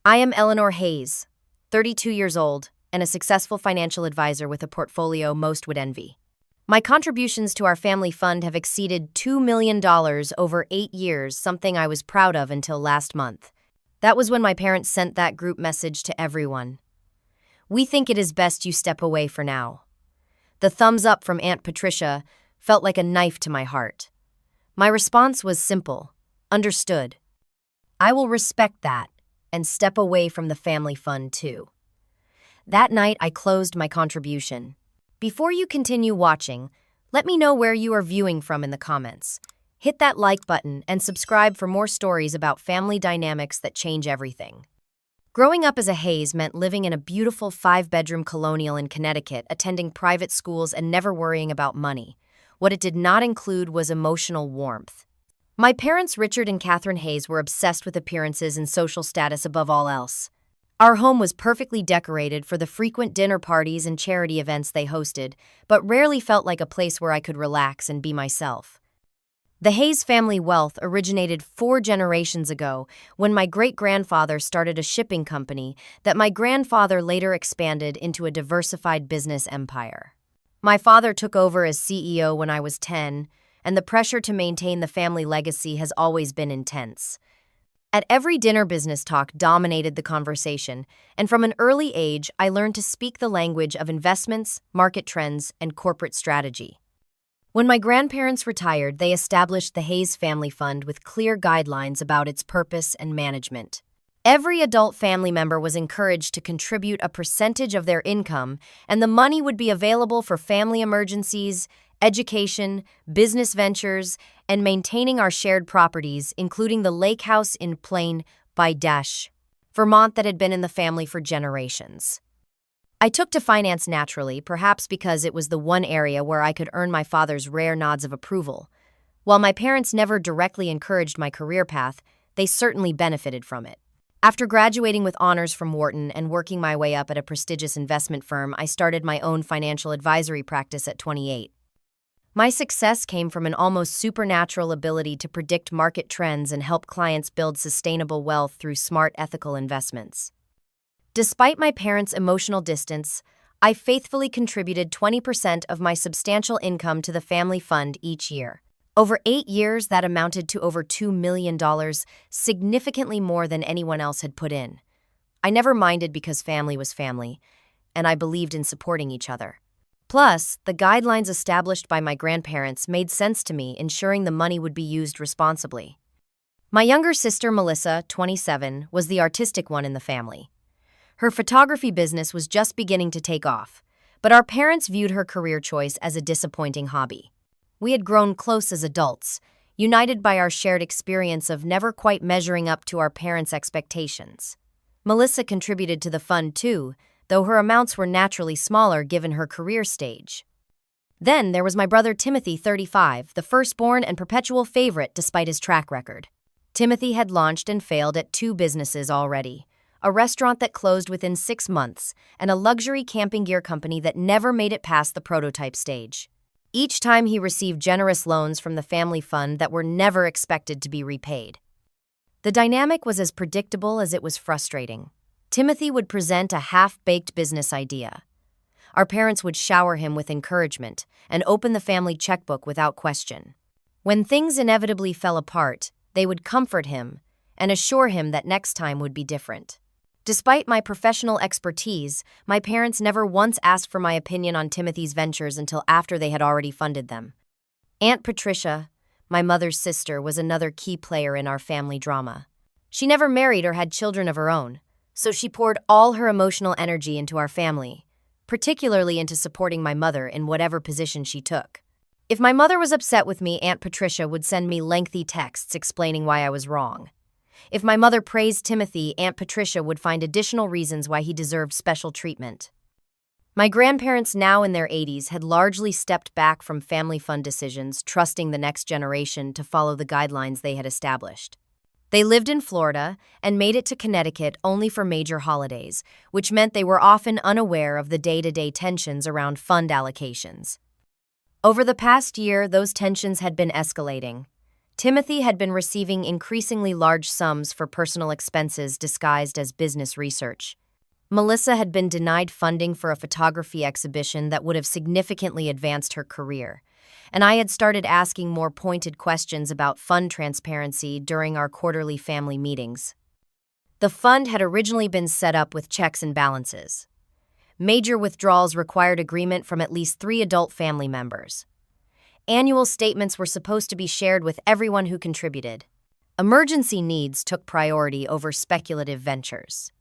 I am Eleanor Hayes, 32 years old, and a successful financial advisor with a portfolio most would envy. My contributions to our family fund have exceeded $2 million over 8 years, something I was proud of until last month. That was when my parents sent that group message to everyone. We think it is best you step away for now. The thumbs up from Aunt Patricia felt like a knife to my heart. My response was simple: understood. I will respect that and step away from the family fund too. That night, I closed my contribution. Before you continue watching, let me know where you are viewing from in the comments. Hit that like button and subscribe for more stories about family dynamics that change everything. Growing up as a Hayes meant living in a beautiful 5-bedroom colonial in Connecticut, attending private schools and never worrying about money. What it did not include was emotional warmth. My parents, Richard and Catherine Hayes, were obsessed with appearances and social status above all else. Our home was perfectly decorated for the frequent dinner parties and charity events they hosted, but rarely felt like a place where I could relax and be myself. The Hayes family wealth originated 4 generations ago when my great-grandfather started a shipping company that my grandfather later expanded into a diversified business empire. My father took over as CEO when I was 10, and the pressure to maintain the family legacy has always been intense. At every dinner, business talk dominated the conversation, and from an early age, I learned to speak the language of investments, market trends, and corporate strategy. When my grandparents retired, they established the Hayes Family Fund with clear guidelines about its purpose and management. Every adult family member was encouraged to contribute a percentage of their income, and the money would be available for family emergencies, education, business ventures, and maintaining our shared properties, including the lakehouse in Plain by Vermont that had been in the family for generations. I took to finance naturally, perhaps because it was the one area where I could earn my father's rare nods of approval. While my parents never directly encouraged my career path, they certainly benefited from it. After graduating with honors from Wharton and working my way up at a prestigious investment firm, I started my own financial advisory practice at 28. My success came from an almost supernatural ability to predict market trends and help clients build sustainable wealth through smart, ethical investments. Despite my parents' emotional distance, I faithfully contributed 20% of my substantial income to the family fund each year. Over 8 years, that amounted to over $2 million, significantly more than anyone else had put in. I never minded because family was family, and I believed in supporting each other. Plus, the guidelines established by my grandparents made sense to me, ensuring the money would be used responsibly. My younger sister, Melissa, 27, was the artistic one in the family. Her photography business was just beginning to take off, but our parents viewed her career choice as a disappointing hobby. We had grown close as adults, united by our shared experience of never quite measuring up to our parents' expectations. Melissa contributed to the fund too, though her amounts were naturally smaller given her career stage. Then there was my brother Timothy, 35, the firstborn and perpetual favorite despite his track record. Timothy had launched and failed at 2 businesses already: a restaurant that closed within 6 months, and a luxury camping gear company that never made it past the prototype stage. Each time he received generous loans from the family fund that were never expected to be repaid. The dynamic was as predictable as it was frustrating. Timothy would present a half-baked business idea. Our parents would shower him with encouragement and open the family checkbook without question. When things inevitably fell apart, they would comfort him and assure him that next time would be different. Despite my professional expertise, my parents never once asked for my opinion on Timothy's ventures until after they had already funded them. Aunt Patricia, my mother's sister, was another key player in our family drama. She never married or had children of her own, so she poured all her emotional energy into our family, particularly into supporting my mother in whatever position she took. If my mother was upset with me, Aunt Patricia would send me lengthy texts explaining why I was wrong. If my mother praised Timothy, Aunt Patricia would find additional reasons why he deserved special treatment. My grandparents, now in their 80s, had largely stepped back from family fund decisions, trusting the next generation to follow the guidelines they had established. They lived in Florida and made it to Connecticut only for major holidays, which meant they were often unaware of the day-to-day tensions around fund allocations. Over the past year, those tensions had been escalating. Timothy had been receiving increasingly large sums for personal expenses disguised as business research. Melissa had been denied funding for a photography exhibition that would have significantly advanced her career, and I had started asking more pointed questions about fund transparency during our quarterly family meetings. The fund had originally been set up with checks and balances. Major withdrawals required agreement from at least 3 adult family members. Annual statements were supposed to be shared with everyone who contributed. Emergency needs took priority over speculative ventures.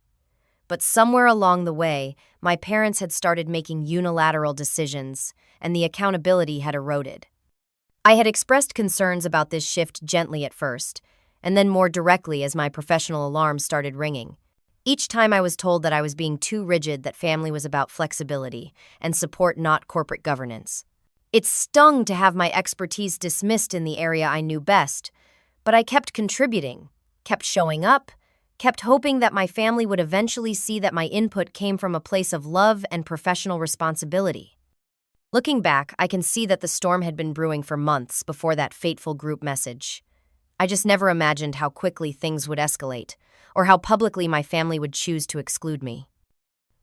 But somewhere along the way, my parents had started making unilateral decisions, and the accountability had eroded. I had expressed concerns about this shift gently at first, and then more directly as my professional alarms started ringing. Each time I was told that I was being too rigid, that family was about flexibility and support, not corporate governance. It stung to have my expertise dismissed in the area I knew best, but I kept contributing, kept showing up, kept hoping that my family would eventually see that my input came from a place of love and professional responsibility. Looking back, I can see that the storm had been brewing for months before that fateful group message. I just never imagined how quickly things would escalate, or how publicly my family would choose to exclude me.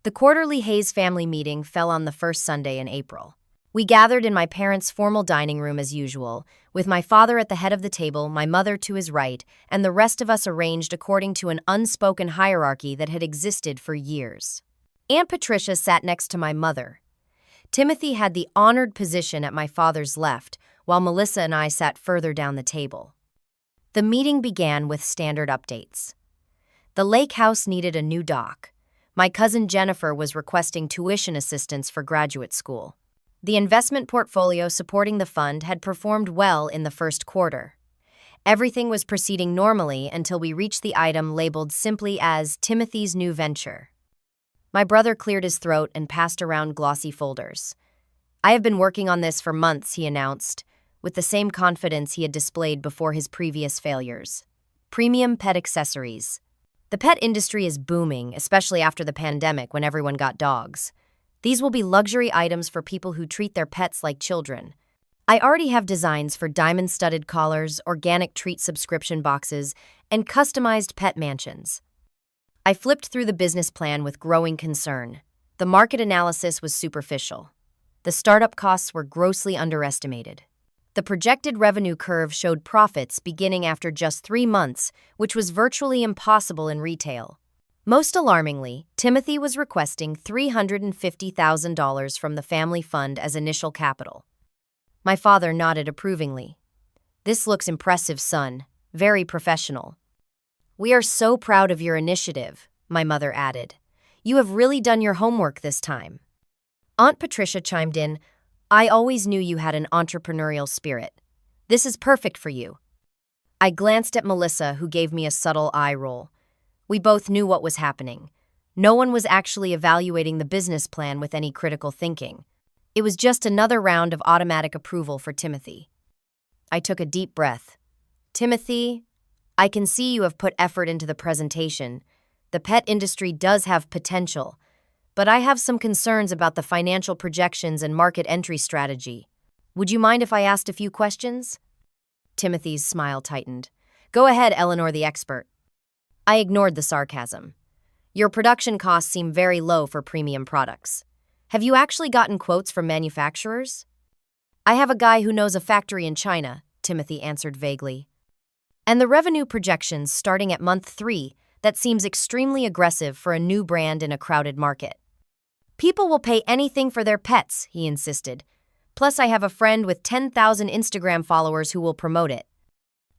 The quarterly Hayes family meeting fell on the first Sunday in April. We gathered in my parents' formal dining room as usual, with my father at the head of the table, my mother to his right, and the rest of us arranged according to an unspoken hierarchy that had existed for years. Aunt Patricia sat next to my mother. Timothy had the honored position at my father's left, while Melissa and I sat further down the table. The meeting began with standard updates. The lakehouse needed a new dock. My cousin Jennifer was requesting tuition assistance for graduate school. The investment portfolio supporting the fund had performed well in the first quarter. Everything was proceeding normally until we reached the item labeled simply as Timothy's new venture. My brother cleared his throat and passed around glossy folders. "I have been working on this for months," he announced, with the same confidence he had displayed before his previous failures. Premium pet accessories. The pet industry is booming, especially after the pandemic when everyone got dogs. These will be luxury items for people who treat their pets like children. I already have designs for diamond-studded collars, organic treat subscription boxes, and customized pet mansions. I flipped through the business plan with growing concern. The market analysis was superficial. The startup costs were grossly underestimated. The projected revenue curve showed profits beginning after just 3 months, which was virtually impossible in retail. Most alarmingly, Timothy was requesting $350,000 from the family fund as initial capital. My father nodded approvingly. "This looks impressive, son. Very professional." "We are so proud of your initiative," my mother added. "You have really done your homework this time." Aunt Patricia chimed in, "I always knew you had an entrepreneurial spirit. This is perfect for you." I glanced at Melissa, who gave me a subtle eye roll. We both knew what was happening. No one was actually evaluating the business plan with any critical thinking. It was just another round of automatic approval for Timothy. I took a deep breath. "Timothy, I can see you have put effort into the presentation. The pet industry does have potential, but I have some concerns about the financial projections and market entry strategy. Would you mind if I asked a few questions?" Timothy's smile tightened. "Go ahead, Eleanor the expert." I ignored the sarcasm. "Your production costs seem very low for premium products. Have you actually gotten quotes from manufacturers?" "I have a guy who knows a factory in China," Timothy answered vaguely. "And the revenue projections starting at month 3, that seems extremely aggressive for a new brand in a crowded market." "People will pay anything for their pets," he insisted. "Plus, I have a friend with 10,000 Instagram followers who will promote it."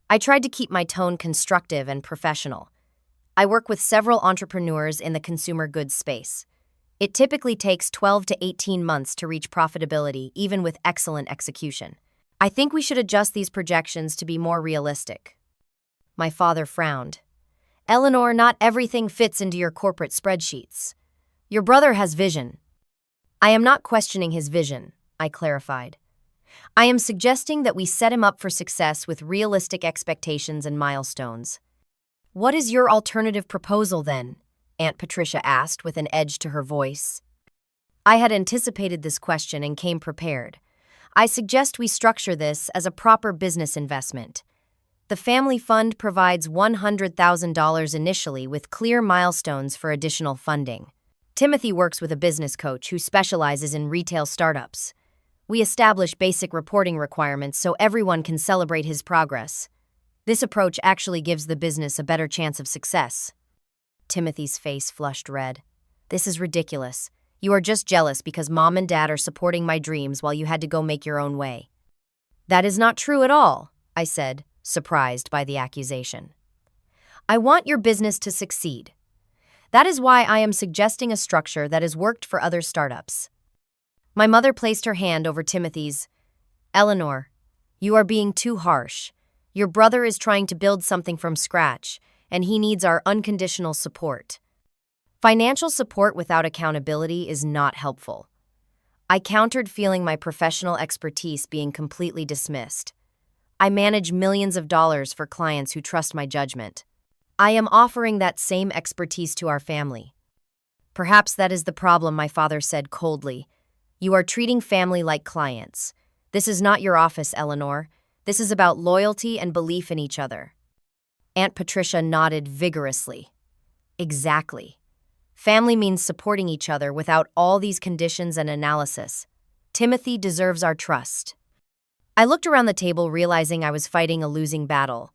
I tried to keep my tone constructive and professional. I work with several entrepreneurs in the consumer goods space. It typically takes 12 to 18 months to reach profitability, even with excellent execution. I think we should adjust these projections to be more realistic." My father frowned. "Eleanor, not everything fits into your corporate spreadsheets. Your brother has vision." "I am not questioning his vision," I clarified. "I am suggesting that we set him up for success with realistic expectations and milestones." "What is your alternative proposal, then?" Aunt Patricia asked with an edge to her voice. I had anticipated this question and came prepared. "I suggest we structure this as a proper business investment. The family fund provides $100,000 initially with clear milestones for additional funding. Timothy works with a business coach who specializes in retail startups. We establish basic reporting requirements so everyone can celebrate his progress. This approach actually gives the business a better chance of success. Timothy's face flushed red. This is ridiculous. You are just jealous because Mom and Dad are supporting my dreams while you had to go make your own way. That is not true at all, I said, surprised by the accusation. I want your business to succeed. That is why I am suggesting a structure that has worked for other startups. My mother placed her hand over Timothy's. Eleanor, you are being too harsh. Your brother is trying to build something from scratch, and he needs our unconditional support. Financial support without accountability is not helpful. I countered, feeling my professional expertise being completely dismissed. I manage millions of dollars for clients who trust my judgment. I am offering that same expertise to our family. Perhaps that is the problem, my father said coldly. You are treating family like clients. This is not your office, Eleanor. This is about loyalty and belief in each other. Aunt Patricia nodded vigorously. Exactly. Family means supporting each other without all these conditions and analysis. Timothy deserves our trust. I looked around the table, realizing I was fighting a losing battle.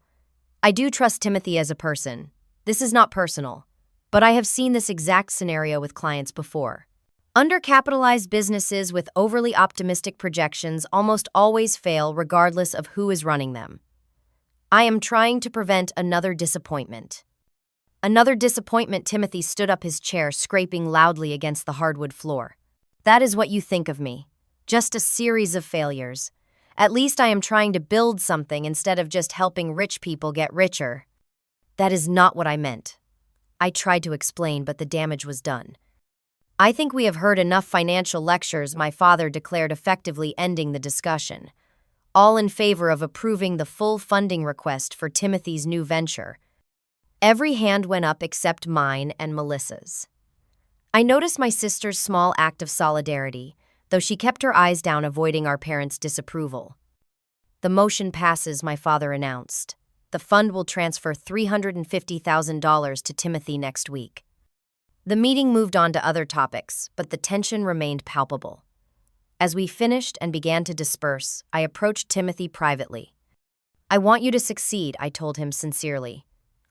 I do trust Timothy as a person. This is not personal, but I have seen this exact scenario with clients before. Undercapitalized businesses with overly optimistic projections almost always fail regardless of who is running them. I am trying to prevent another disappointment. Another disappointment. Timothy stood up his chair, scraping loudly against the hardwood floor. That is what you think of me. Just a series of failures. At least I am trying to build something instead of just helping rich people get richer. That is not what I meant. I tried to explain, but the damage was done. I think we have heard enough financial lectures, my father declared, effectively ending the discussion. All in favor of approving the full funding request for Timothy's new venture. Every hand went up except mine and Melissa's. I noticed my sister's small act of solidarity, though she kept her eyes down, avoiding our parents' disapproval. The motion passes, my father announced. The fund will transfer $350,000 to Timothy next week. The meeting moved on to other topics, but the tension remained palpable. As we finished and began to disperse, I approached Timothy privately. I want you to succeed, I told him sincerely.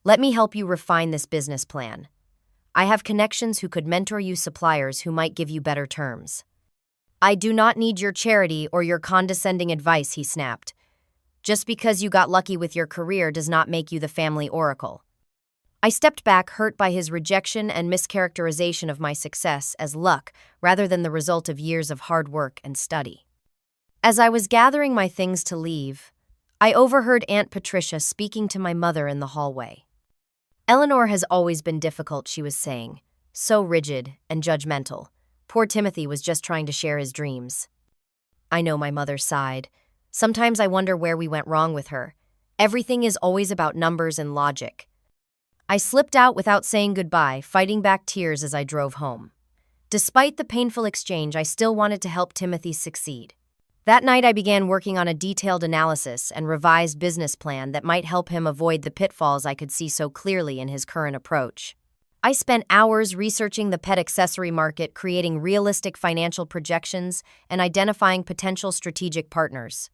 Let me help you refine this business plan. I have connections who could mentor you suppliers who might give you better terms. I do not need your charity or your condescending advice, he snapped. Just because you got lucky with your career does not make you the family oracle. I stepped back, hurt by his rejection and mischaracterization of my success as luck rather than the result of years of hard work and study. As I was gathering my things to leave, I overheard Aunt Patricia speaking to my mother in the hallway. Eleanor has always been difficult, she was saying, so rigid and judgmental. Poor Timothy was just trying to share his dreams. I know, my mother sighed. Sometimes I wonder where we went wrong with her. Everything is always about numbers and logic. I slipped out without saying goodbye, fighting back tears as I drove home. Despite the painful exchange, I still wanted to help Timothy succeed. That night, I began working on a detailed analysis and revised business plan that might help him avoid the pitfalls I could see so clearly in his current approach. I spent hours researching the pet accessory market, creating realistic financial projections, and identifying potential strategic partners.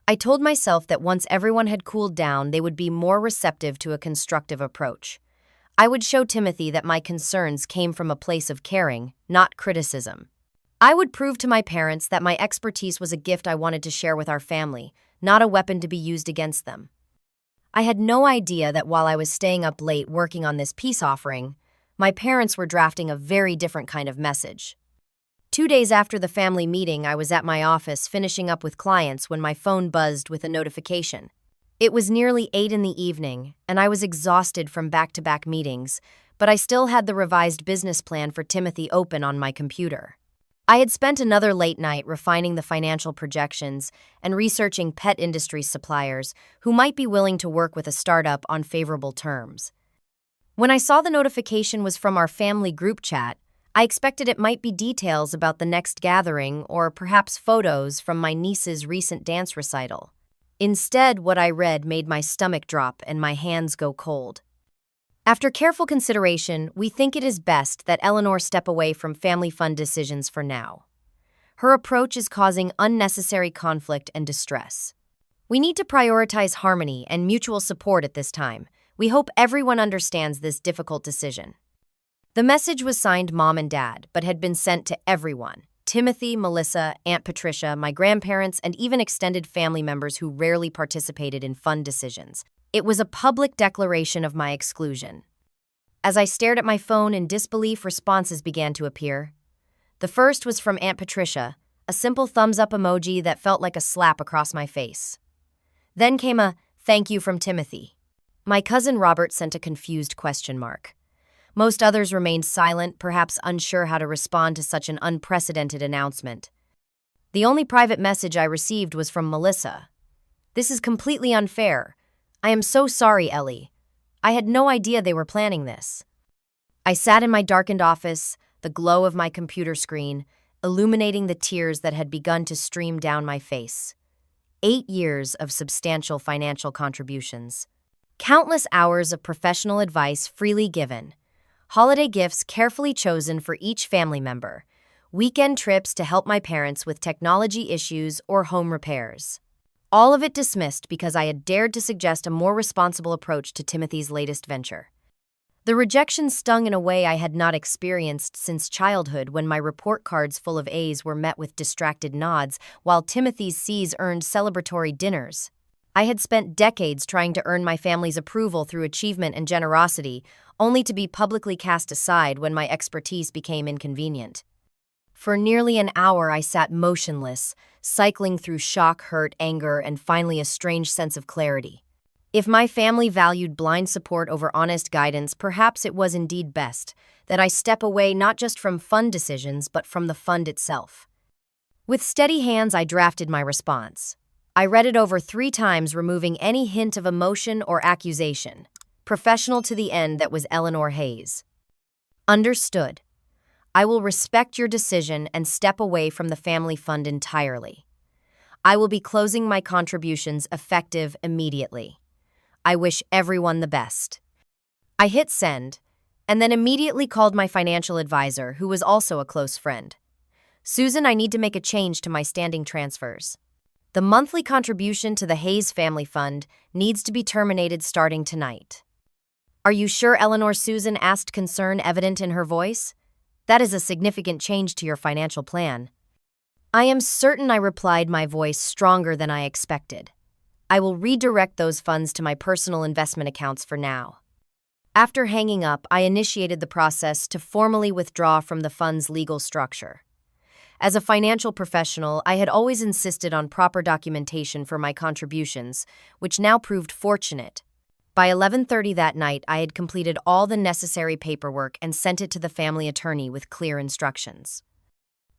I told myself that once everyone had cooled down, they would be more receptive to a constructive approach. I would show Timothy that my concerns came from a place of caring, not criticism. I would prove to my parents that my expertise was a gift I wanted to share with our family, not a weapon to be used against them. I had no idea that while I was staying up late working on this peace offering, my parents were drafting a very different kind of message. 2 days after the family meeting, I was at my office finishing up with clients when my phone buzzed with a notification. It was nearly 8 in the evening, and I was exhausted from back-to-back meetings, but I still had the revised business plan for Timothy open on my computer. I had spent another late night refining the financial projections and researching pet industry suppliers who might be willing to work with a startup on favorable terms. When I saw the notification was from our family group chat, I expected it might be details about the next gathering or perhaps photos from my niece's recent dance recital. Instead, what I read made my stomach drop and my hands go cold. After careful consideration, we think it is best that Eleanor step away from family fund decisions for now. Her approach is causing unnecessary conflict and distress. We need to prioritize harmony and mutual support at this time. We hope everyone understands this difficult decision. The message was signed Mom and Dad, but had been sent to everyone: Timothy, Melissa, Aunt Patricia, my grandparents, and even extended family members who rarely participated in fund decisions. It was a public declaration of my exclusion. As I stared at my phone in disbelief, responses began to appear. The first was from Aunt Patricia, a simple thumbs-up emoji that felt like a slap across my face. Then came a thank you from Timothy. My cousin Robert sent a confused question mark. Most others remained silent, perhaps unsure how to respond to such an unprecedented announcement. The only private message I received was from Melissa. "This is completely unfair. I am so sorry, Ellie. I had no idea they were planning this." I sat in my darkened office, the glow of my computer screen illuminating the tears that had begun to stream down my face. 8 years of substantial financial contributions. Countless hours of professional advice freely given. Holiday gifts carefully chosen for each family member. Weekend trips to help my parents with technology issues or home repairs. All of it dismissed because I had dared to suggest a more responsible approach to Timothy's latest venture. The rejection stung in a way I had not experienced since childhood, when my report cards full of A's were met with distracted nods, while Timothy's C's earned celebratory dinners. I had spent decades trying to earn my family's approval through achievement and generosity, only to be publicly cast aside when my expertise became inconvenient. For nearly an hour I sat motionless, cycling through shock, hurt, anger, and finally a strange sense of clarity. If my family valued blind support over honest guidance, perhaps it was indeed best that I step away not just from fund decisions, but from the fund itself. With steady hands, I drafted my response. I read it over 3 times, removing any hint of emotion or accusation. Professional to the end, that was Eleanor Hayes. Understood. I will respect your decision and step away from the family fund entirely. I will be closing my contributions effective immediately. I wish everyone the best. I hit send, and then immediately called my financial advisor, who was also a close friend. "Susan, I need to make a change to my standing transfers. The monthly contribution to the Hayes Family Fund needs to be terminated starting tonight." "Are you sure, Eleanor?" Susan asked, concern evident in her voice. "That is a significant change to your financial plan." "I am certain," I replied, my voice stronger than I expected. "I will redirect those funds to my personal investment accounts for now." After hanging up, I initiated the process to formally withdraw from the fund's legal structure. As a financial professional, I had always insisted on proper documentation for my contributions, which now proved fortunate. By 11:30 that night, I had completed all the necessary paperwork and sent it to the family attorney with clear instructions.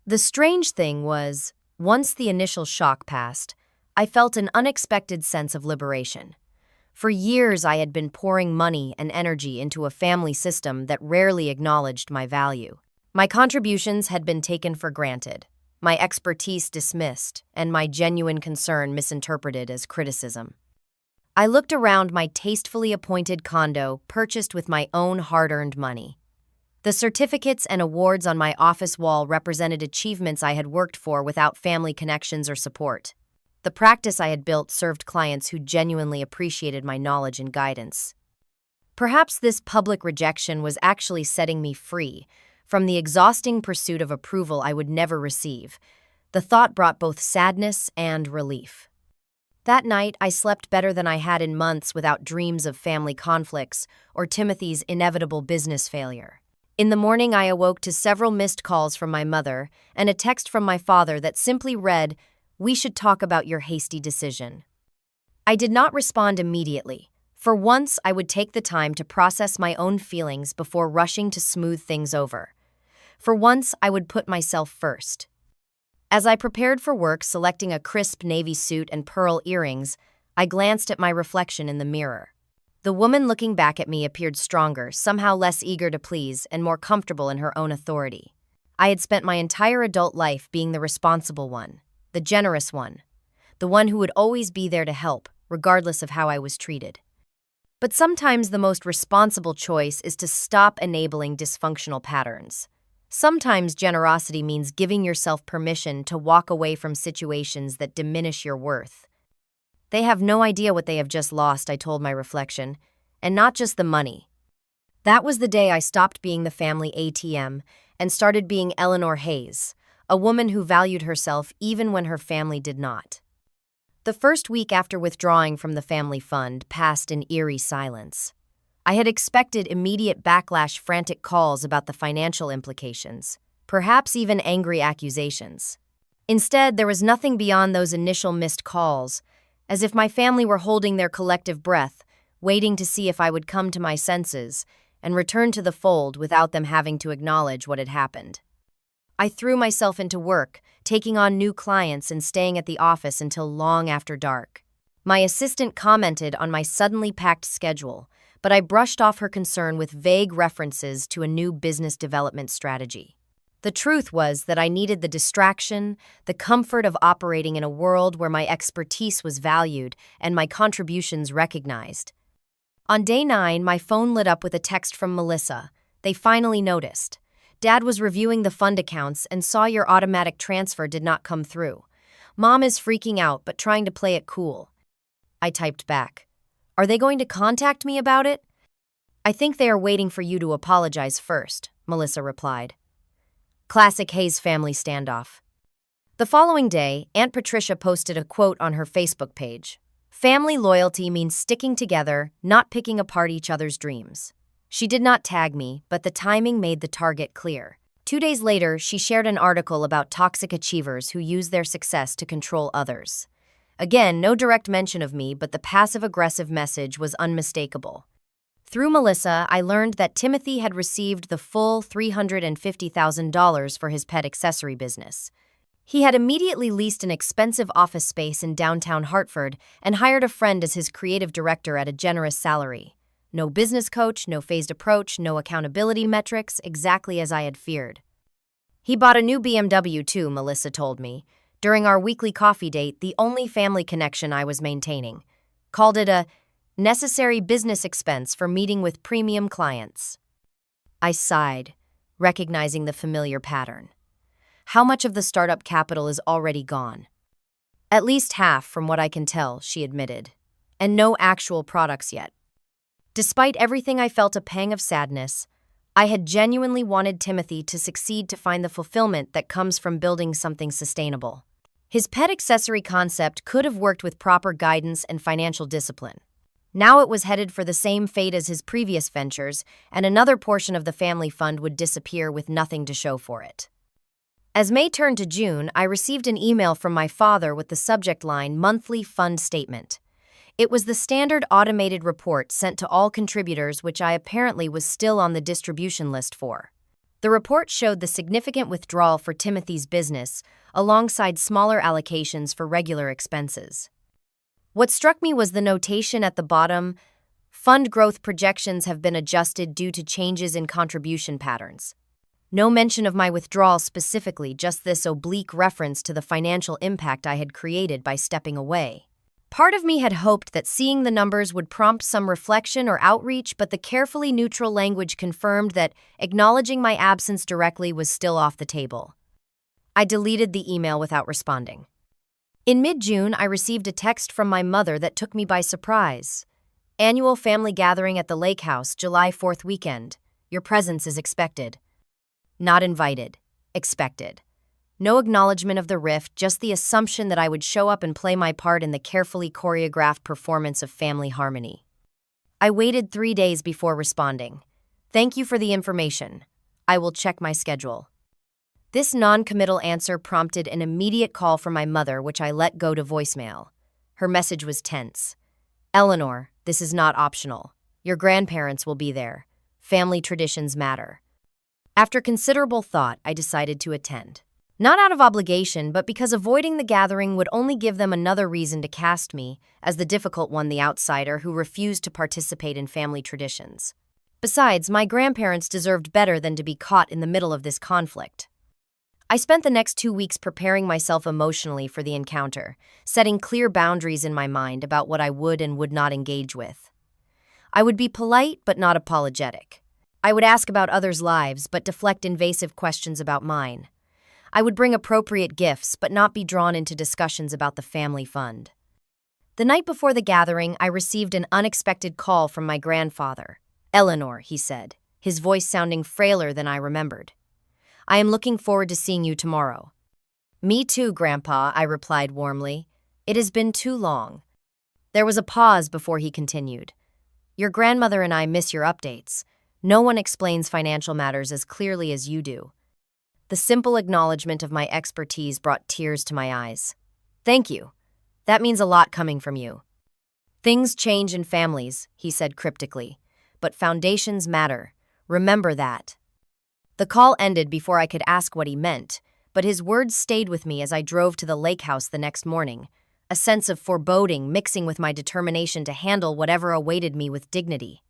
The strange thing was, once the initial shock passed, I felt an unexpected sense of liberation. For years, I had been pouring money and energy into a family system that rarely acknowledged my value. My contributions had been taken for granted, my expertise dismissed, and my genuine concern misinterpreted as criticism. I looked around my tastefully appointed condo, purchased with my own hard-earned money. The certificates and awards on my office wall represented achievements I had worked for without family connections or support. The practice I had built served clients who genuinely appreciated my knowledge and guidance. Perhaps this public rejection was actually setting me free from the exhausting pursuit of approval I would never receive. The thought brought both sadness and relief. That night, I slept better than I had in months, without dreams of family conflicts or Timothy's inevitable business failure. In the morning, I awoke to several missed calls from my mother and a text from my father that simply read, "We should talk about your hasty decision." I did not respond immediately. For once, I would take the time to process my own feelings before rushing to smooth things over. For once, I would put myself first. As I prepared for work, selecting a crisp navy suit and pearl earrings, I glanced at my reflection in the mirror. The woman looking back at me appeared stronger, somehow less eager to please, and more comfortable in her own authority. I had spent my entire adult life being the responsible one, the generous one, the one who would always be there to help, regardless of how I was treated. But sometimes the most responsible choice is to stop enabling dysfunctional patterns. Sometimes generosity means giving yourself permission to walk away from situations that diminish your worth. They have no idea what they have just lost, I told my reflection, and not just the money. That was the day I stopped being the family ATM and started being Eleanor Hayes, a woman who valued herself even when her family did not. The first week after withdrawing from the family fund passed in eerie silence. I had expected immediate backlash, frantic calls about the financial implications, perhaps even angry accusations. Instead, there was nothing beyond those initial missed calls, as if my family were holding their collective breath, waiting to see if I would come to my senses and return to the fold without them having to acknowledge what had happened. I threw myself into work, taking on new clients and staying at the office until long after dark. My assistant commented on my suddenly packed schedule, but I brushed off her concern with vague references to a new business development strategy. The truth was that I needed the distraction, the comfort of operating in a world where my expertise was valued and my contributions recognized. On day 9, my phone lit up with a text from Melissa. They finally noticed. Dad was reviewing the fund accounts and saw your automatic transfer did not come through. Mom is freaking out but trying to play it cool. I typed back. Are they going to contact me about it? I think they are waiting for you to apologize first, Melissa replied. Classic Hayes family standoff. The following day, Aunt Patricia posted a quote on her Facebook page. Family loyalty means sticking together, not picking apart each other's dreams. She did not tag me, but the timing made the target clear. 2 days later, she shared an article about toxic achievers who use their success to control others. Again, no direct mention of me, but the passive-aggressive message was unmistakable. Through Melissa, I learned that Timothy had received the full $350,000 for his pet accessory business. He had immediately leased an expensive office space in downtown Hartford and hired a friend as his creative director at a generous salary. No business coach, no phased approach, no accountability metrics, exactly as I had feared. He bought a new BMW too, Melissa told me. During our weekly coffee date, the only family connection I was maintaining. Called it a necessary business expense for meeting with premium clients. I sighed, recognizing the familiar pattern. How much of the startup capital is already gone? At least half, from what I can tell, she admitted. And no actual products yet. Despite everything, I felt a pang of sadness. I had genuinely wanted Timothy to succeed, to find the fulfillment that comes from building something sustainable. His pet accessory concept could have worked with proper guidance and financial discipline. Now it was headed for the same fate as his previous ventures, and another portion of the family fund would disappear with nothing to show for it. As May turned to June, I received an email from my father with the subject line Monthly Fund Statement. It was the standard automated report sent to all contributors, which I apparently was still on the distribution list for. The report showed the significant withdrawal for Timothy's business, alongside smaller allocations for regular expenses. What struck me was the notation at the bottom: fund growth projections have been adjusted due to changes in contribution patterns. No mention of my withdrawal specifically, just this oblique reference to the financial impact I had created by stepping away. Part of me had hoped that seeing the numbers would prompt some reflection or outreach, but the carefully neutral language confirmed that acknowledging my absence directly was still off the table. I deleted the email without responding. In mid-June, I received a text from my mother that took me by surprise. Annual family gathering at the lakehouse, July 4th weekend. Your presence is expected. Not invited. Expected. No acknowledgement of the rift, just the assumption that I would show up and play my part in the carefully choreographed performance of family harmony. I waited 3 days before responding. Thank you for the information. I will check my schedule. This non-committal answer prompted an immediate call from my mother, which I let go to voicemail. Her message was tense. Eleanor, this is not optional. Your grandparents will be there. Family traditions matter. After considerable thought, I decided to attend. Not out of obligation, but because avoiding the gathering would only give them another reason to cast me as the difficult one, the outsider who refused to participate in family traditions. Besides, my grandparents deserved better than to be caught in the middle of this conflict. I spent the next 2 weeks preparing myself emotionally for the encounter, setting clear boundaries in my mind about what I would and would not engage with. I would be polite but not apologetic. I would ask about others' lives but deflect invasive questions about mine. I would bring appropriate gifts but not be drawn into discussions about the family fund. The night before the gathering, I received an unexpected call from my grandfather. "Eleanor," he said, his voice sounding frailer than I remembered. "I am looking forward to seeing you tomorrow." "Me too, Grandpa," I replied warmly. "It has been too long." There was a pause before he continued. "Your grandmother and I miss your updates. No one explains financial matters as clearly as you do." The simple acknowledgement of my expertise brought tears to my eyes. "Thank you. That means a lot coming from you." "Things change in families," he said cryptically, "but foundations matter. Remember that." The call ended before I could ask what he meant, but his words stayed with me as I drove to the lakehouse the next morning, a sense of foreboding mixing with my determination to handle whatever awaited me with dignity.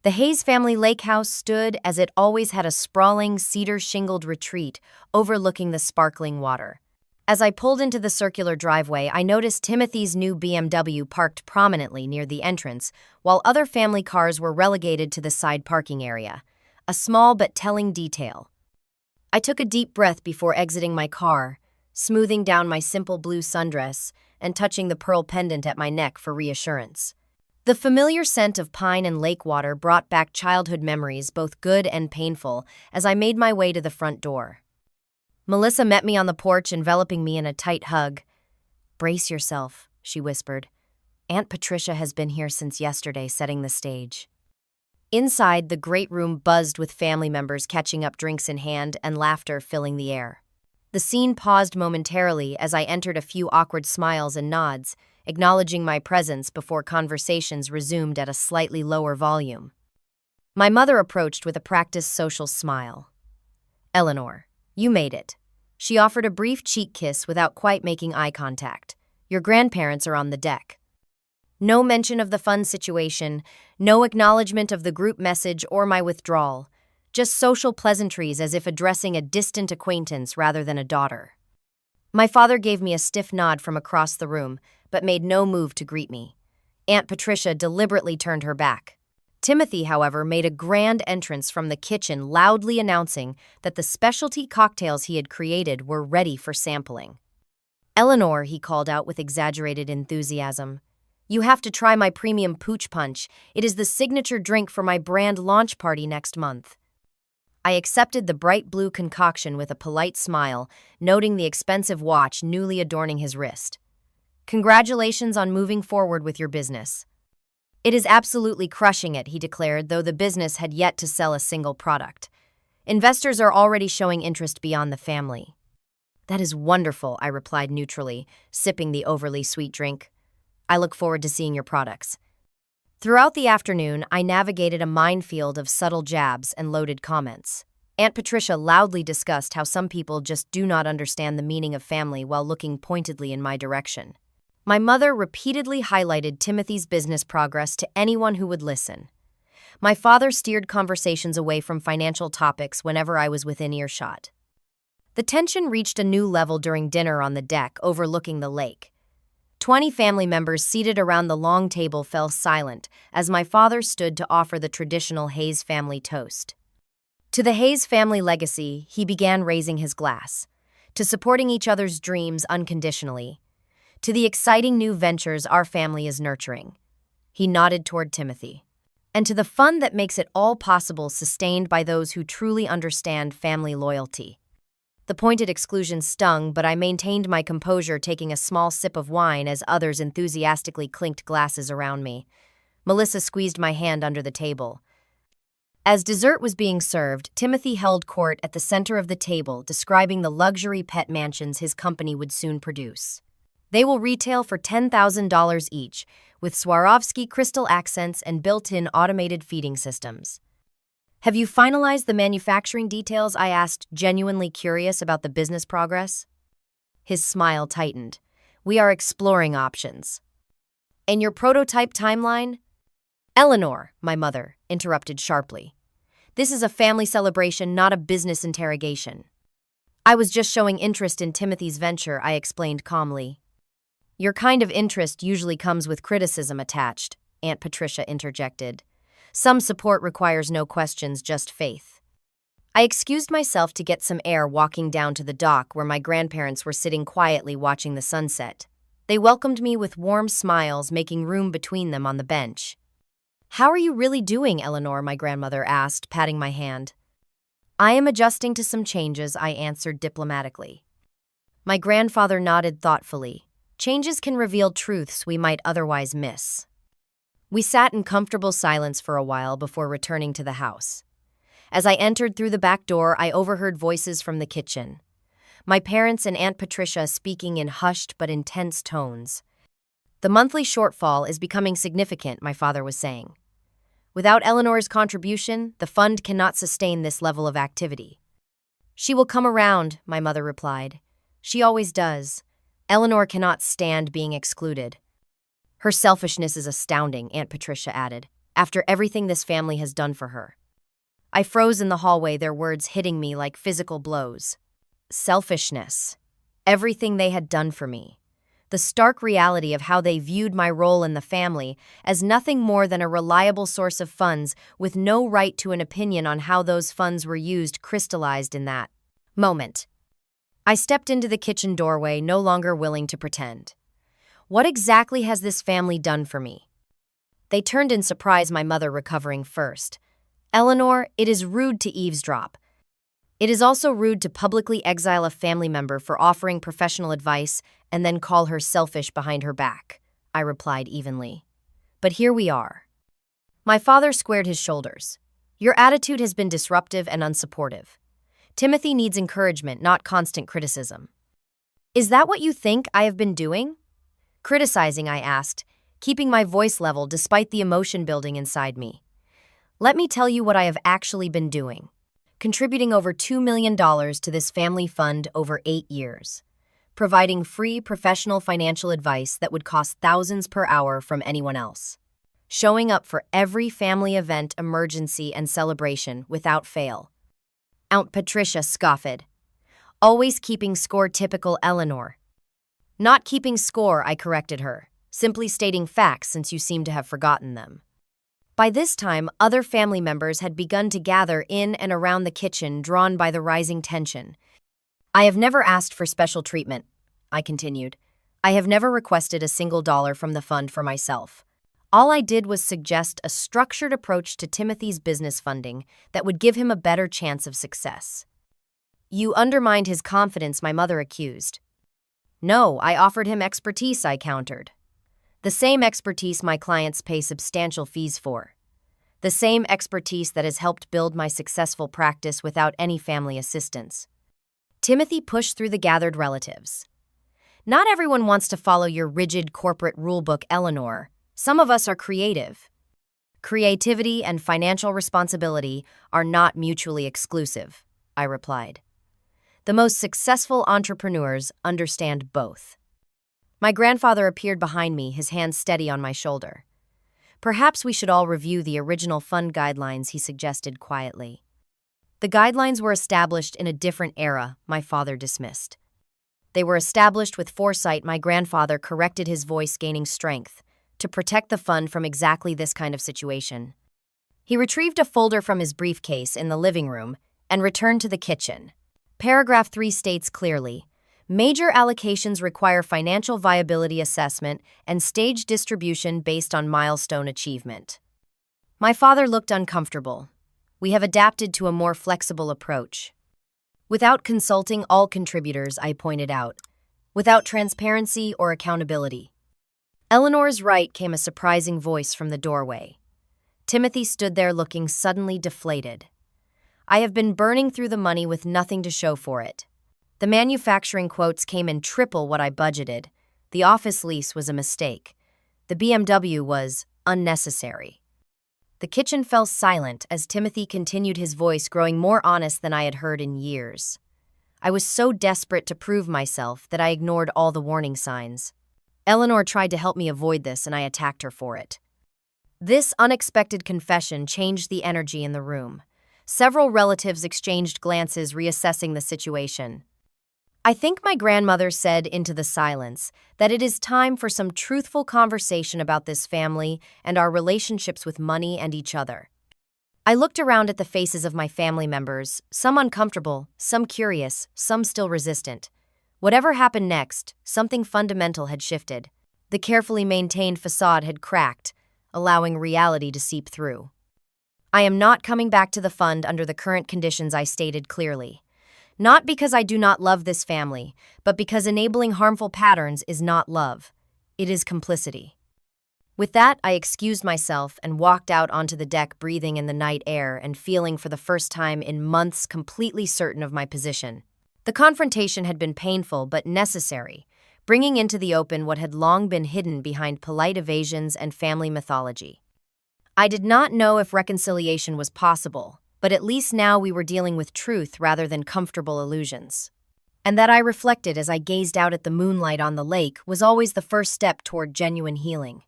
The Hayes family lakehouse stood as it always had, a sprawling, cedar-shingled retreat overlooking the sparkling water. As I pulled into the circular driveway, I noticed Timothy's new BMW parked prominently near the entrance, while other family cars were relegated to the side parking area, a small but telling detail. I took a deep breath before exiting my car, smoothing down my simple blue sundress and touching the pearl pendant at my neck for reassurance. The familiar scent of pine and lake water brought back childhood memories, both good and painful, as I made my way to the front door. Melissa met me on the porch, enveloping me in a tight hug. "Brace yourself," she whispered. "Aunt Patricia has been here since yesterday, setting the stage." Inside, the great room buzzed with family members catching up, drinks in hand, and laughter filling the air. The scene paused momentarily as I entered, a few awkward smiles and nods, acknowledging my presence before conversations resumed at a slightly lower volume. My mother approached with a practiced social smile. "Eleanor, you made it." She offered a brief cheek kiss without quite making eye contact. "Your grandparents are on the deck." No mention of the fun situation, no acknowledgement of the group message or my withdrawal. Just social pleasantries as if addressing a distant acquaintance rather than a daughter. My father gave me a stiff nod from across the room, but made no move to greet me. Aunt Patricia deliberately turned her back. Timothy, however, made a grand entrance from the kitchen, loudly announcing that the specialty cocktails he had created were ready for sampling. "Eleanor," he called out with exaggerated enthusiasm, "you have to try my premium pooch punch. It is the signature drink for my brand launch party next month." I accepted the bright blue concoction with a polite smile, noting the expensive watch newly adorning his wrist. "Congratulations on moving forward with your business." "It is absolutely crushing it," he declared, though the business had yet to sell a single product. "Investors are already showing interest beyond the family." "That is wonderful," I replied neutrally, sipping the overly sweet drink. "I look forward to seeing your products." Throughout the afternoon, I navigated a minefield of subtle jabs and loaded comments. Aunt Patricia loudly discussed how some people just do not understand the meaning of family while looking pointedly in my direction. My mother repeatedly highlighted Timothy's business progress to anyone who would listen. My father steered conversations away from financial topics whenever I was within earshot. The tension reached a new level during dinner on the deck overlooking the lake. 20 family members seated around the long table fell silent as my father stood to offer the traditional Hayes family toast. To the Hayes family legacy, he began, raising his glass. To supporting each other's dreams unconditionally. To the exciting new ventures our family is nurturing. He nodded toward Timothy. And to the fun that makes it all possible, sustained by those who truly understand family loyalty. The pointed exclusion stung, but I maintained my composure, taking a small sip of wine as others enthusiastically clinked glasses around me. Melissa squeezed my hand under the table. As dessert was being served, Timothy held court at the center of the table, describing the luxury pet mansions his company would soon produce. They will retail for $10,000 each, with Swarovski crystal accents and built-in automated feeding systems. "Have you finalized the manufacturing details?" I asked, genuinely curious about the business progress. His smile tightened. "We are exploring options." "And your prototype timeline?" "Eleanor," my mother interrupted sharply. "This is a family celebration, not a business interrogation." I was just showing interest in Timothy's venture, I explained calmly. Your kind of interest usually comes with criticism attached, Aunt Patricia interjected. Some support requires no questions, just faith. I excused myself to get some air walking down to the dock where my grandparents were sitting quietly watching the sunset. They welcomed me with warm smiles, making room between them on the bench. How are you really doing, Eleanor? My grandmother asked, patting my hand. I am adjusting to some changes, I answered diplomatically. My grandfather nodded thoughtfully. Changes can reveal truths we might otherwise miss. We sat in comfortable silence for a while before returning to the house. As I entered through the back door, I overheard voices from the kitchen. My parents and Aunt Patricia speaking in hushed but intense tones. The monthly shortfall is becoming significant, my father was saying. Without Eleanor's contribution, the fund cannot sustain this level of activity. She will come around, my mother replied. She always does. Eleanor cannot stand being excluded. Her selfishness is astounding, Aunt Patricia added, after everything this family has done for her. I froze in the hallway, their words hitting me like physical blows. Selfishness. Everything they had done for me. The stark reality of how they viewed my role in the family as nothing more than a reliable source of funds with no right to an opinion on how those funds were used crystallized in that moment. I stepped into the kitchen doorway, no longer willing to pretend. What exactly has this family done for me? They turned in surprise, my mother recovering first. Eleanor, it is rude to eavesdrop. It is also rude to publicly exile a family member for offering professional advice and then call her selfish behind her back, I replied evenly. But here we are. My father squared his shoulders. Your attitude has been disruptive and unsupportive. Timothy needs encouragement, not constant criticism. Is that what you think I have been doing? Criticizing, I asked, keeping my voice level despite the emotion building inside me. Let me tell you what I have actually been doing. Contributing over $2 million to this family fund over 8 years. Providing free professional financial advice that would cost thousands per hour from anyone else. Showing up for every family event, emergency, and celebration without fail. Aunt Patricia scoffed. Always keeping score, typical Eleanor. Not keeping score, I corrected her, simply stating facts since you seem to have forgotten them. By this time, other family members had begun to gather in and around the kitchen, drawn by the rising tension. I have never asked for special treatment, I continued. I have never requested a single dollar from the fund for myself. All I did was suggest a structured approach to Timothy's business funding that would give him a better chance of success. You undermined his confidence, my mother accused. No, I offered him expertise, I countered. The same expertise my clients pay substantial fees for. The same expertise that has helped build my successful practice without any family assistance. Timothy pushed through the gathered relatives. Not everyone wants to follow your rigid corporate rulebook, Eleanor. Some of us are creative. Creativity and financial responsibility are not mutually exclusive, I replied. The most successful entrepreneurs understand both. My grandfather appeared behind me, his hand steady on my shoulder. Perhaps we should all review the original fund guidelines, he suggested quietly. The guidelines were established in a different era, my father dismissed. They were established with foresight, my grandfather corrected, his voice gaining strength, to protect the fund from exactly this kind of situation. He retrieved a folder from his briefcase in the living room and returned to the kitchen. Paragraph 3 states clearly, major allocations require financial viability assessment and stage distribution based on milestone achievement. My father looked uncomfortable. We have adapted to a more flexible approach. Without consulting all contributors, I pointed out. Without transparency or accountability. Eleanor's right came a surprising voice from the doorway. Timothy stood there looking suddenly deflated. I have been burning through the money with nothing to show for it. The manufacturing quotes came in triple what I budgeted. The office lease was a mistake. The BMW was unnecessary. The kitchen fell silent as Timothy continued, his voice growing more honest than I had heard in years. I was so desperate to prove myself that I ignored all the warning signs. Eleanor tried to help me avoid this, and I attacked her for it. This unexpected confession changed the energy in the room. Several relatives exchanged glances, reassessing the situation. I think my grandmother said into the silence that it is time for some truthful conversation about this family and our relationships with money and each other. I looked around at the faces of my family members, some uncomfortable, some curious, some still resistant. Whatever happened next, something fundamental had shifted. The carefully maintained facade had cracked, allowing reality to seep through. I am not coming back to the fund under the current conditions I stated clearly. Not because I do not love this family, but because enabling harmful patterns is not love. It is complicity. With that, I excused myself and walked out onto the deck, breathing in the night air and feeling for the first time in months completely certain of my position. The confrontation had been painful but necessary, bringing into the open what had long been hidden behind polite evasions and family mythology. I did not know if reconciliation was possible, but at least now we were dealing with truth rather than comfortable illusions. And that, I reflected as I gazed out at the moonlight on the lake, was always the first step toward genuine healing.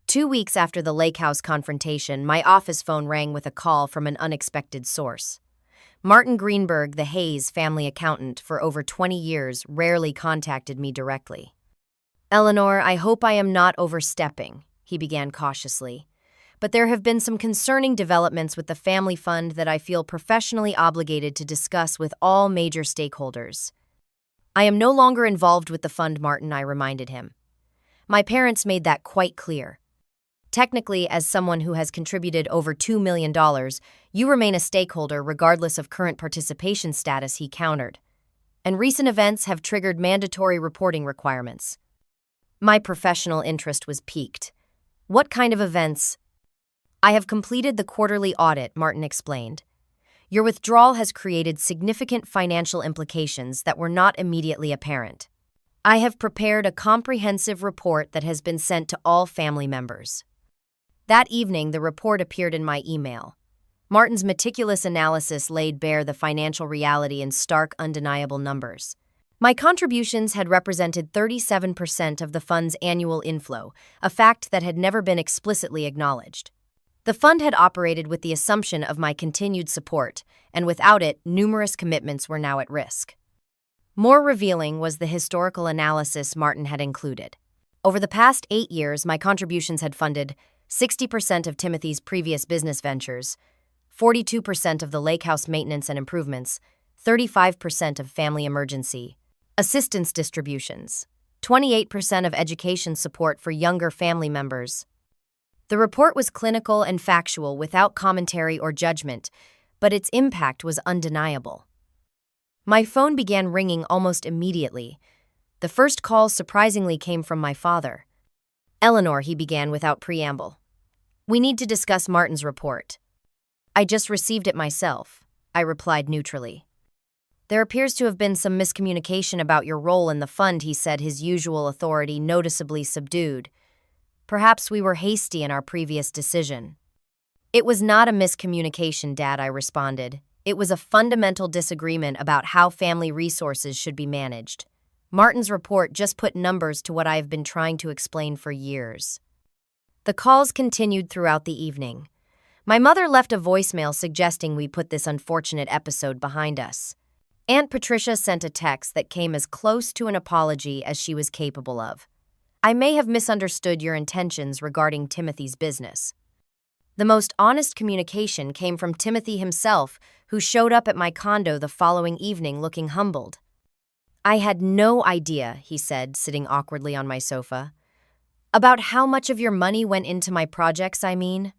2 weeks after the lakehouse confrontation, my office phone rang with a call from an unexpected source. Martin Greenberg, the Hayes family accountant for over 20 years, rarely contacted me directly. "Eleanor, I hope I am not overstepping," he began cautiously. "But there have been some concerning developments with the family fund that I feel professionally obligated to discuss with all major stakeholders." "I am no longer involved with the fund, Martin," I reminded him. "My parents made that quite clear. Technically, as someone who has contributed over $2 million, you remain a stakeholder regardless of current participation status," he countered. "And recent events have triggered mandatory reporting requirements." My professional interest was piqued. "What kind of events?" "I have completed the quarterly audit," Martin explained. "Your withdrawal has created significant financial implications that were not immediately apparent. I have prepared a comprehensive report that has been sent to all family members." That evening, the report appeared in my email. Martin's meticulous analysis laid bare the financial reality in stark, undeniable numbers. My contributions had represented 37% of the fund's annual inflow, a fact that had never been explicitly acknowledged. The fund had operated with the assumption of my continued support, and without it, numerous commitments were now at risk. More revealing was the historical analysis Martin had included. Over the past 8 years, my contributions had funded 60% of Timothy's previous business ventures, 42% of the lakehouse maintenance and improvements, 35% of family emergency assistance distributions, 28% of education support for younger family members. The report was clinical and factual without commentary or judgment, but its impact was undeniable. My phone began ringing almost immediately. The first call surprisingly came from my father. "Eleanor," he began without preamble. "We need to discuss Martin's report." "I just received it myself," I replied neutrally. "There appears to have been some miscommunication about your role in the fund," he said, his usual authority noticeably subdued. "Perhaps we were hasty in our previous decision." "It was not a miscommunication, Dad," I responded. "It was a fundamental disagreement about how family resources should be managed. Martin's report just put numbers to what I have been trying to explain for years." The calls continued throughout the evening. My mother left a voicemail suggesting we put this unfortunate episode behind us. Aunt Patricia sent a text that came as close to an apology as she was capable of. "I may have misunderstood your intentions regarding Timothy's business." The most honest communication came from Timothy himself, who showed up at my condo the following evening looking humbled. "I had no idea," he said, sitting awkwardly on my sofa. "About how much of your money went into my projects, I mean."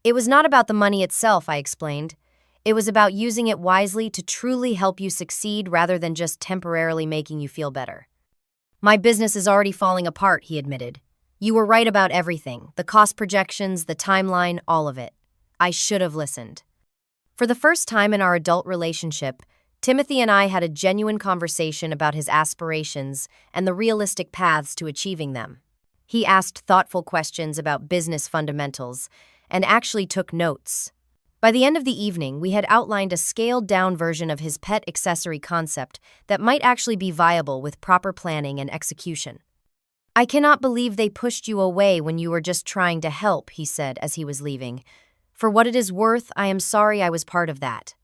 "It was not about the money itself," I explained. "It was about using it wisely to truly help you succeed rather than just temporarily making you feel better." "My business is already falling apart," he admitted. "You were right about everything, the cost projections, the timeline, all of it. I should have listened." For the first time in our adult relationship, Timothy and I had a genuine conversation about his aspirations and the realistic paths to achieving them. He asked thoughtful questions about business fundamentals and actually took notes. By the end of the evening, we had outlined a scaled-down version of his pet accessory concept that might actually be viable with proper planning and execution. "I cannot believe they pushed you away when you were just trying to help," he said as he was leaving. "For what it is worth, I am sorry I was part of that."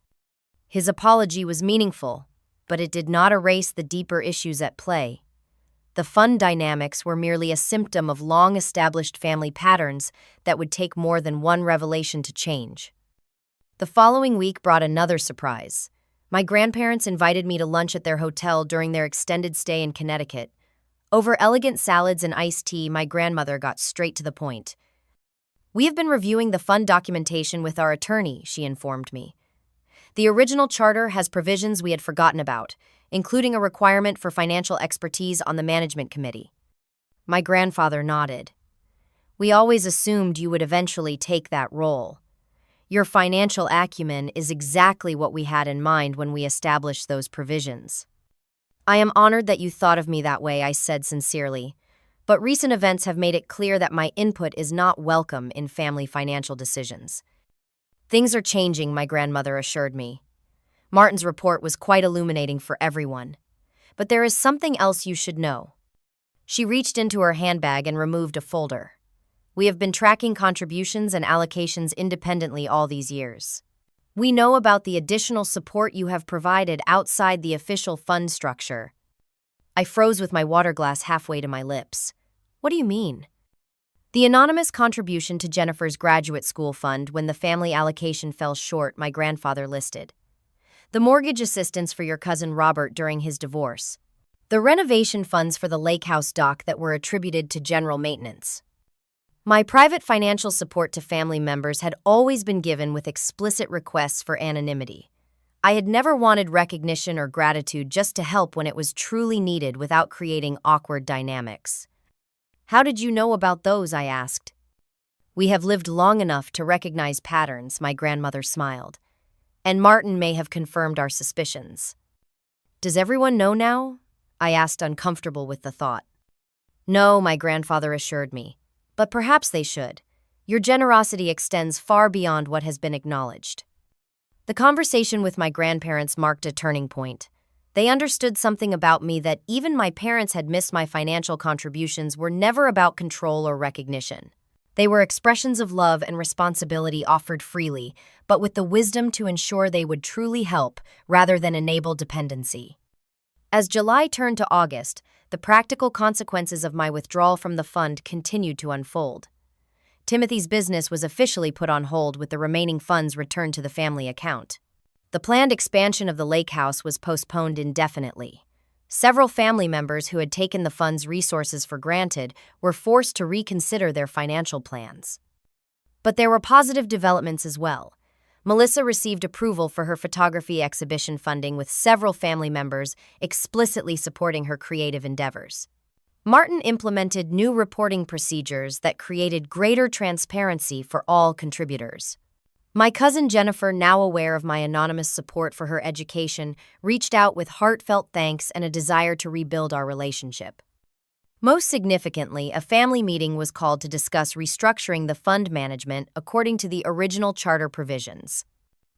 His apology was meaningful, but it did not erase the deeper issues at play. The fund dynamics were merely a symptom of long-established family patterns that would take more than one revelation to change. The following week brought another surprise. My grandparents invited me to lunch at their hotel during their extended stay in Connecticut. Over elegant salads and iced tea, my grandmother got straight to the point. "We have been reviewing the fund documentation with our attorney," she informed me. "The original charter has provisions we had forgotten about, including a requirement for financial expertise on the management committee." My grandfather nodded. "We always assumed you would eventually take that role. Your financial acumen is exactly what we had in mind when we established those provisions." "I am honored that you thought of me that way," I said sincerely, "but recent events have made it clear that my input is not welcome in family financial decisions." "Things are changing," my grandmother assured me. "Martin's report was quite illuminating for everyone. But there is something else you should know." She reached into her handbag and removed a folder. "We have been tracking contributions and allocations independently all these years. We know about the additional support you have provided outside the official fund structure." I froze with my water glass halfway to my lips. "What do you mean?" "The anonymous contribution to Jennifer's graduate school fund when the family allocation fell short," my grandfather listed. "The mortgage assistance for your cousin Robert during his divorce. The renovation funds for the lakehouse dock that were attributed to general maintenance." My private financial support to family members had always been given with explicit requests for anonymity. I had never wanted recognition or gratitude, just to help when it was truly needed without creating awkward dynamics. "How did you know about those?" I asked. "We have lived long enough to recognize patterns," my grandmother smiled. "And Martin may have confirmed our suspicions." "Does everyone know now?" I asked, uncomfortable with the thought. "No," my grandfather assured me. "But perhaps they should. Your generosity extends far beyond what has been acknowledged." The conversation with my grandparents marked a turning point. They understood something about me that even my parents had missed. My financial contributions were never about control or recognition. They were expressions of love and responsibility offered freely, but with the wisdom to ensure they would truly help rather than enable dependency. As July turned to August, the practical consequences of my withdrawal from the fund continued to unfold. Timothy's business was officially put on hold, with the remaining funds returned to the family account. The planned expansion of the lakehouse was postponed indefinitely. Several family members who had taken the fund's resources for granted were forced to reconsider their financial plans. But there were positive developments as well. Melissa received approval for her photography exhibition funding, with several family members explicitly supporting her creative endeavors. Martin implemented new reporting procedures that created greater transparency for all contributors. My cousin Jennifer, now aware of my anonymous support for her education, reached out with heartfelt thanks and a desire to rebuild our relationship. Most significantly, a family meeting was called to discuss restructuring the fund management according to the original charter provisions.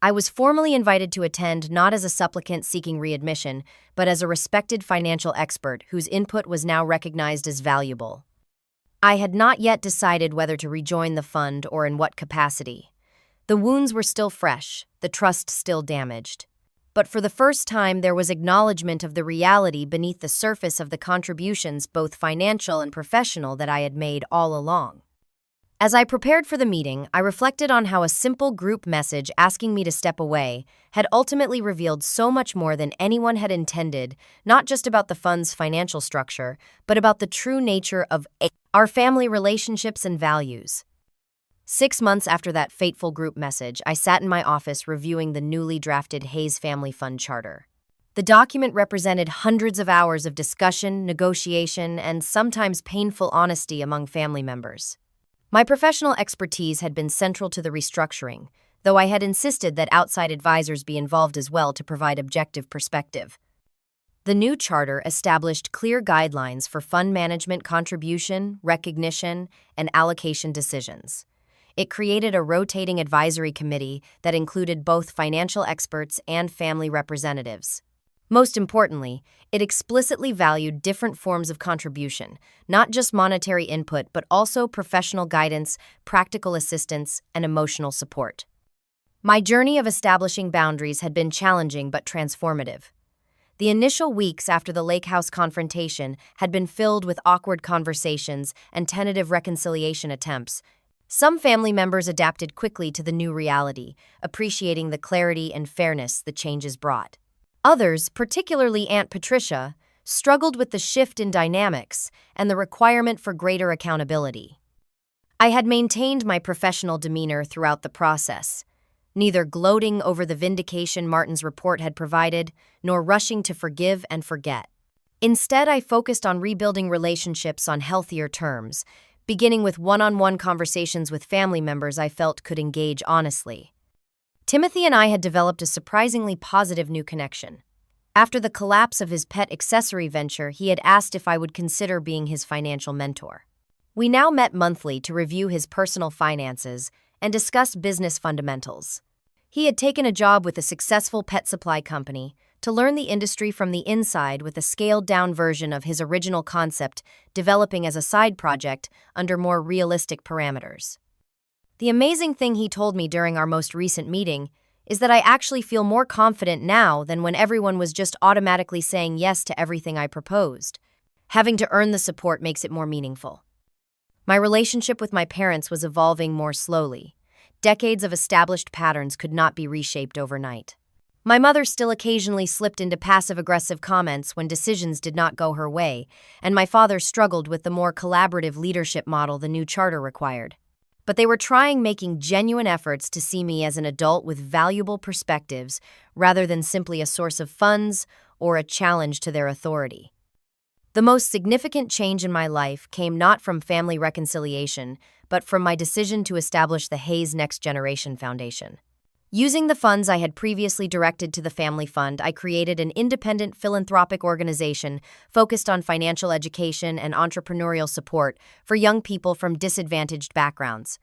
I was formally invited to attend, not as a supplicant seeking readmission, but as a respected financial expert whose input was now recognized as valuable. I had not yet decided whether to rejoin the fund or in what capacity. The wounds were still fresh, the trust still damaged. But for the first time, there was acknowledgement of the reality beneath the surface of the contributions, both financial and professional, that I had made all along. As I prepared for the meeting, I reflected on how a simple group message asking me to step away had ultimately revealed so much more than anyone had intended, not just about the fund's financial structure, but about the true nature of our family relationships and values. 6 months after that fateful group message, I sat in my office reviewing the newly drafted Hayes Family Fund Charter. The document represented hundreds of hours of discussion, negotiation, and sometimes painful honesty among family members. My professional expertise had been central to the restructuring, though I had insisted that outside advisors be involved as well to provide objective perspective. The new charter established clear guidelines for fund management contribution, recognition, and allocation decisions. It created a rotating advisory committee that included both financial experts and family representatives. Most importantly, it explicitly valued different forms of contribution, not just monetary input, but also professional guidance, practical assistance, and emotional support. My journey of establishing boundaries had been challenging but transformative. The initial weeks after the lakehouse confrontation had been filled with awkward conversations and tentative reconciliation attempts. Some family members adapted quickly to the new reality, appreciating the clarity and fairness the changes brought. Others, particularly Aunt Patricia, struggled with the shift in dynamics and the requirement for greater accountability. I had maintained my professional demeanor throughout the process, neither gloating over the vindication Martin's report had provided, nor rushing to forgive and forget. Instead, I focused on rebuilding relationships on healthier terms, beginning with one-on-one conversations with family members I felt could engage honestly. Timothy and I had developed a surprisingly positive new connection. After the collapse of his pet accessory venture, he had asked if I would consider being his financial mentor. We now met monthly to review his personal finances and discuss business fundamentals. He had taken a job with a successful pet supply company to learn the industry from the inside with a scaled-down version of his original concept developing as a side project under more realistic parameters. The amazing thing he told me during our most recent meeting is that I actually feel more confident now than when everyone was just automatically saying yes to everything I proposed. Having to earn the support makes it more meaningful. My relationship with my parents was evolving more slowly. Decades of established patterns could not be reshaped overnight. My mother still occasionally slipped into passive-aggressive comments when decisions did not go her way, and my father struggled with the more collaborative leadership model the new charter required. But they were making genuine efforts to see me as an adult with valuable perspectives rather than simply a source of funds or a challenge to their authority. The most significant change in my life came not from family reconciliation, but from my decision to establish the Hayes Next Generation Foundation. Using the funds I had previously directed to the family fund, I created an independent philanthropic organization focused on financial education and entrepreneurial support for young people from disadvantaged backgrounds.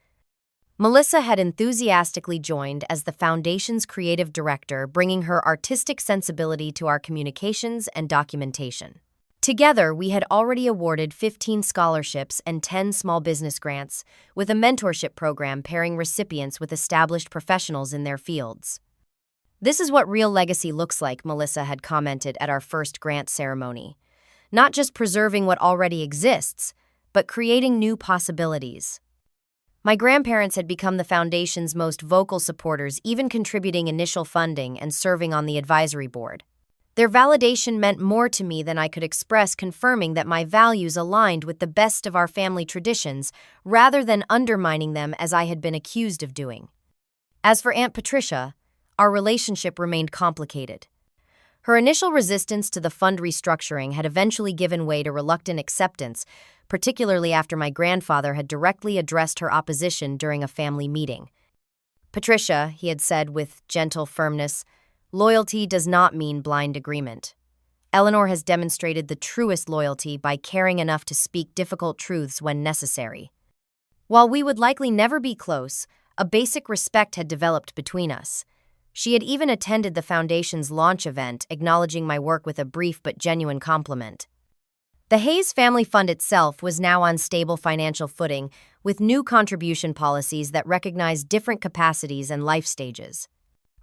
Melissa had enthusiastically joined as the foundation's creative director, bringing her artistic sensibility to our communications and documentation. Together, we had already awarded 15 scholarships and 10 small business grants, with a mentorship program pairing recipients with established professionals in their fields. "This is what real legacy looks like," Melissa had commented at our first grant ceremony. "Not just preserving what already exists, but creating new possibilities." My grandparents had become the foundation's most vocal supporters, even contributing initial funding and serving on the advisory board. Their validation meant more to me than I could express, confirming that my values aligned with the best of our family traditions rather than undermining them as I had been accused of doing. As for Aunt Patricia, our relationship remained complicated. Her initial resistance to the fund restructuring had eventually given way to reluctant acceptance, particularly after my grandfather had directly addressed her opposition during a family meeting. "Patricia," he had said with gentle firmness, "loyalty does not mean blind agreement. Eleanor has demonstrated the truest loyalty by caring enough to speak difficult truths when necessary. While we would likely never be close, a basic respect had developed between us. She had even attended the foundation's launch event, acknowledging my work with a brief but genuine compliment." The Hayes Family Fund itself was now on stable financial footing, with new contribution policies that recognized different capacities and life stages.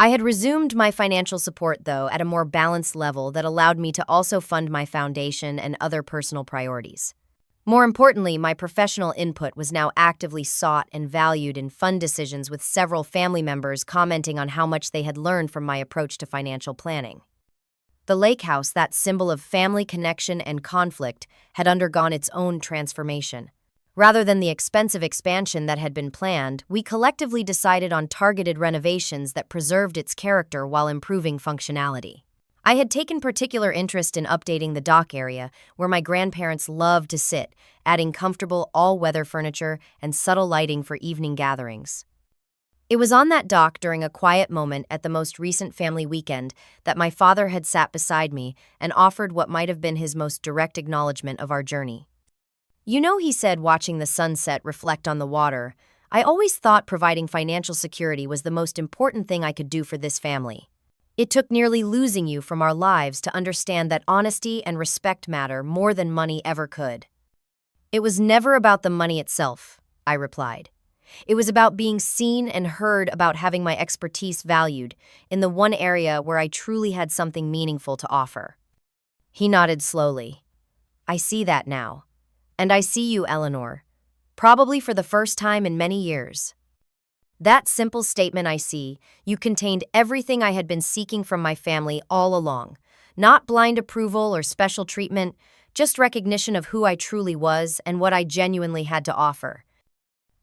I had resumed my financial support, though, at a more balanced level that allowed me to also fund my foundation and other personal priorities. More importantly, my professional input was now actively sought and valued in fund decisions, with several family members commenting on how much they had learned from my approach to financial planning. The lakehouse, that symbol of family connection and conflict, had undergone its own transformation. Rather than the expensive expansion that had been planned, we collectively decided on targeted renovations that preserved its character while improving functionality. I had taken particular interest in updating the dock area, where my grandparents loved to sit, adding comfortable all-weather furniture and subtle lighting for evening gatherings. It was on that dock during a quiet moment at the most recent family weekend that my father had sat beside me and offered what might have been his most direct acknowledgement of our journey. "You know," he said, watching the sunset reflect on the water, "I always thought providing financial security was the most important thing I could do for this family. It took nearly losing you from our lives to understand that honesty and respect matter more than money ever could." "It was never about the money itself," I replied. It was about being seen and heard, about having my expertise valued in the one area where I truly had something meaningful to offer. He nodded slowly. I see that now. And I see you, Eleanor. Probably for the first time in many years. That simple statement, I see, you, contained everything I had been seeking from my family all along. Not blind approval or special treatment, just recognition of who I truly was and what I genuinely had to offer.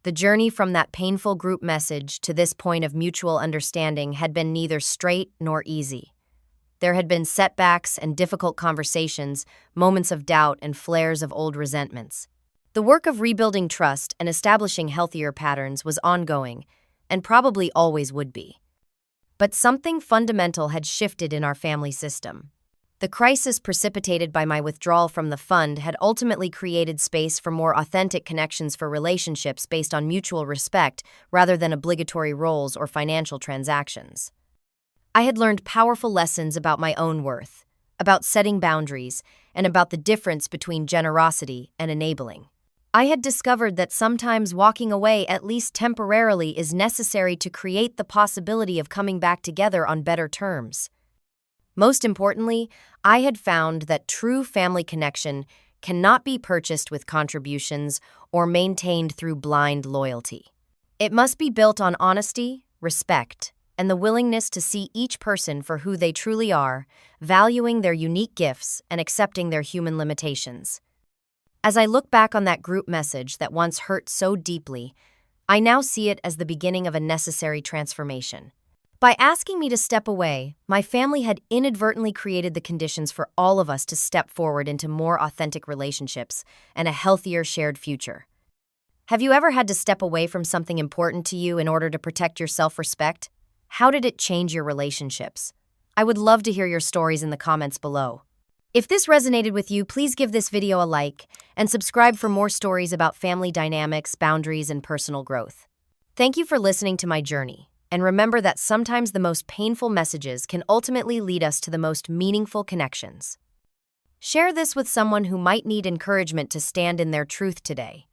The journey from that painful group message to this point of mutual understanding had been neither straight nor easy. There had been setbacks and difficult conversations, moments of doubt and flares of old resentments. The work of rebuilding trust and establishing healthier patterns was ongoing, and probably always would be. But something fundamental had shifted in our family system. The crisis precipitated by my withdrawal from the fund had ultimately created space for more authentic connections, for relationships based on mutual respect rather than obligatory roles or financial transactions. I had learned powerful lessons about my own worth, about setting boundaries, and about the difference between generosity and enabling. I had discovered that sometimes walking away, at least temporarily, is necessary to create the possibility of coming back together on better terms. Most importantly, I had found that true family connection cannot be purchased with contributions or maintained through blind loyalty. It must be built on honesty, respect, and the willingness to see each person for who they truly are, valuing their unique gifts and accepting their human limitations. As I look back on that group message that once hurt so deeply, I now see it as the beginning of a necessary transformation. By asking me to step away, my family had inadvertently created the conditions for all of us to step forward into more authentic relationships and a healthier shared future. Have you ever had to step away from something important to you in order to protect your self-respect? How did it change your relationships? I would love to hear your stories in the comments below. If this resonated with you, please give this video a like and subscribe for more stories about family dynamics, boundaries, and personal growth. Thank you for listening to my journey, and remember that sometimes the most painful messages can ultimately lead us to the most meaningful connections. Share this with someone who might need encouragement to stand in their truth today.